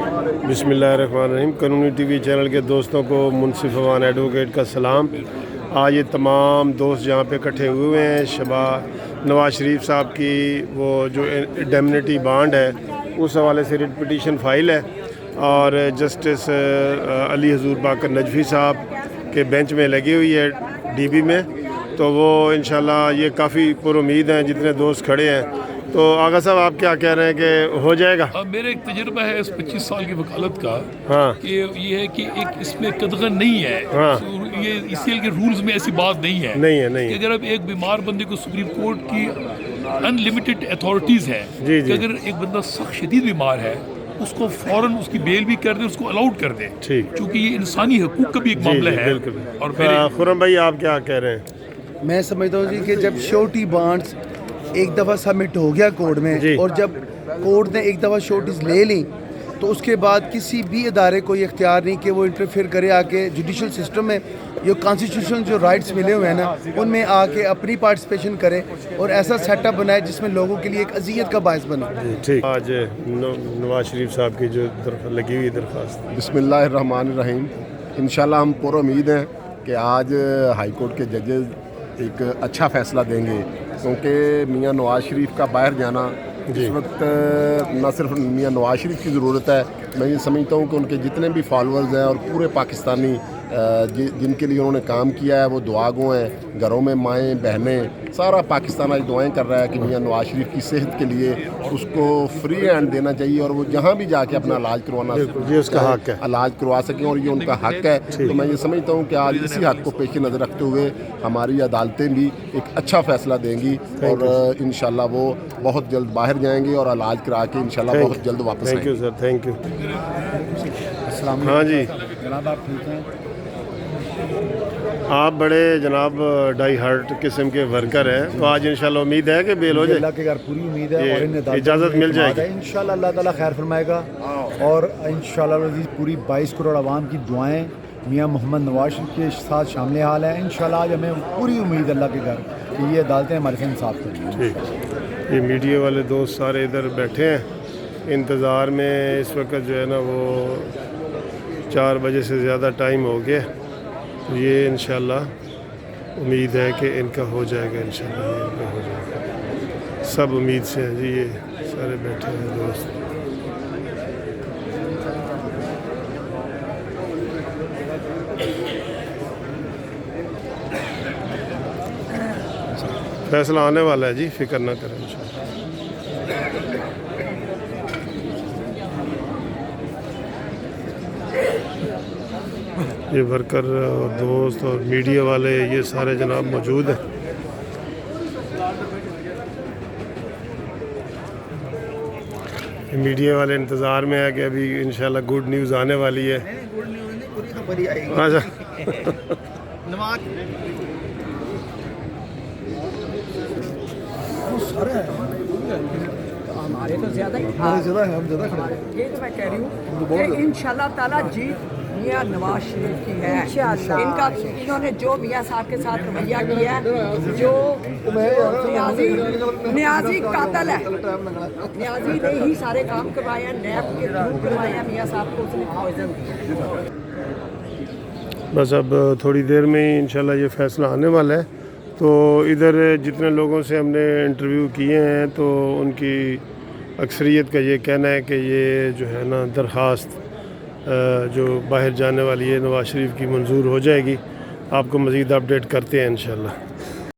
बिस्मिल्लाहिर्रहमानिर्रहीम। कानूनी TV channel के दोस्तों को मुंसिफ अवान एडवोकेट का सलाम। आज ये तमाम दोस्त यहाँ पे इकट्ठे हुए हैं। नवाज शरीफ साहब की वो जो इंडेमनिटी बॉन्ड है उस हवाले से रिट पिटीशन फाइल है और जस्टिस अली हजूर बाकर नजफी साहब के बेंच में लगी हुई है डीबी में। तो वो इंशाल्लाह ये काफ़ी पुरुमीद हैं जितने दोस्त खड़े हैं। तो आगा साहब आप क्या कह रहे हैं कि हो जाएगा? मेरा एक तजुर्बा है इस 25 साल की वकालत का। हाँ। कि ये है कि एक इसमें कदगन नहीं है। हाँ। ये ECL के रूल्स में ऐसी बात नहीं है कि अगर अब एक बीमार बंदे को सुप्रीम कोर्ट की अनलिमिटेड अथॉरिटीज़ है कि अगर एक बंदा सख्त शदीद बीमार है उसको फौरन उसकी बेल भी कर दे, उसको अलाउड कर दे, क्योंकि ये इंसानी हकूक का भी एक मामला है। और खुरम भाई आप क्या कह रहे हैं? मैं समझता हूँ जी कि जब श्योरिटी बॉन्ड्स एक दफ़ा सबमिट हो गया कोर्ट में और जब कोर्ट ने एक दफ़ा श्योरिटीज ले ली तो उसके बाद किसी भी अदारे को ये इख्तियार नहीं कि वो इंटरफेयर करे आके जुडिशल सिस्टम में जो कॉन्स्टिट्यूशनल जो राइट्स मिले हुए हैं ना उनमें आके अपनी पार्टिसिपेशन करे और ऐसा सेटअप बनाए जिसमें लोगों के लिए एक अज़ियत का बायस बने। ठीक। आज नवाज शरीफ साहब की जो लगी हुई दरख्वास्त। बिस्मिल्लाहिर्रहमानिर्रहीम। इंशाल्लाह हम पूरा उम्मीद है कि आज हाई कोर्ट के जजेस एक अच्छा फ़ैसला देंगे, क्योंकि मियाँ नवाज शरीफ का बाहर जाना इस वक्त न सिर्फ मियाँ नवाज शरीफ की ज़रूरत है, मैं ये समझता हूँ कि उनके जितने भी फॉलोअर्स हैं और पूरे पाकिस्तानी जिनके लिए उन्होंने काम किया है वो दुआगो हैं। घरों में माएँ बहनें सारा पाकिस्तान आज दुआएं कर रहा है कि मियाँ नवाज शरीफ की सेहत के लिए उसको फ्री हैंड देना चाहिए और वो जहाँ भी जाके अपना इलाज करवाना ये उसका हक है, इलाज करवा सकें और ये उनका हक है। तो मैं ये समझता हूँ कि आज इसी हक को पेश नज़र रखते हुए हमारी अदालतें भी एक अच्छा फ़ैसला देंगी और इंशाल्लाह वो बहुत जल्द बाहर जाएंगे और इलाज करा के इंशाल्लाह बहुत जल्द वापस आएंगे। Thank you sir, thank you. हाँ जी जनाब आप ठीक हैं? आप बड़े जनाब डाई हार्ट किस्म के वर्कर हैं, तो आज इंशाल्लाह उम्मीद है कि बेल हो जाए। अल्लाह के घर पूरी उम्मीद है और इन इजाज़त मिल जाएगी इंशाल्लाह। अल्लाह ताला खैर फरमाएगा और इंशाल्लाह पूरी 22 करोड़ आवाम की दुआएं मियाँ मोहम्मद नवाज शरीफ के साथ शामिल हाल है। इंशाल्लाह आज हमें पूरी उम्मीद अल्लाह के घर कि ये अदालतें हमारे से इंसाफ करेंगी। ठीक। ये मीडिया वाले दोस्त सारे इधर बैठे हैं इंतज़ार में। इस वक्त जो है ना वो 4 बजे से ज़्यादा टाइम हो गया। तो ये इंशाल्लाह उम्मीद है कि इनका हो जाएगा, इंशाल्लाह ये इनका हो जाएगा। सब उम्मीद से हैं जी, ये सारे बैठे हैं दोस्त। फैसला आने वाला है जी, फिक्र ना करें इंशाल्लाह। ये वर्कर और दोस्त और मीडिया वाले ये सारे जनाब मौजूद हैं। मीडिया वाले इंतज़ार में है कि अभी इंशाल्लाह गुड न्यूज़ आने वाली है। अच्छा हमारे तो ज़्यादा ही ये तो मैं कह रही हूँ कि इंशाल्लाह ताला जीत मियाँ नवाज शरीफ की है। इनका इन्होंने जो मियाँ साहब के साथ रवैया किया है, जो न्याजी कातल है, न्याजी ने ही सारे काम करवाए हैं, नैब के थ्रू करवाए हैं। मियाँ साहब को उसने पॉइजन दिया। बस अब थोड़ी देर में ही इंशाल्लाह ये फ़ैसला आने वाला है। तो इधर जितने लोगों से हमने इंटरव्यू किए हैं तो उनकी अक्सरियत का ये कहना है कि ये जो है ना दरख्वास्त जो बाहर जाने वाली है नवाज शरीफ की मंजूर हो जाएगी। आपको मज़ीद अपडेट करते हैं इंशाल्लाह।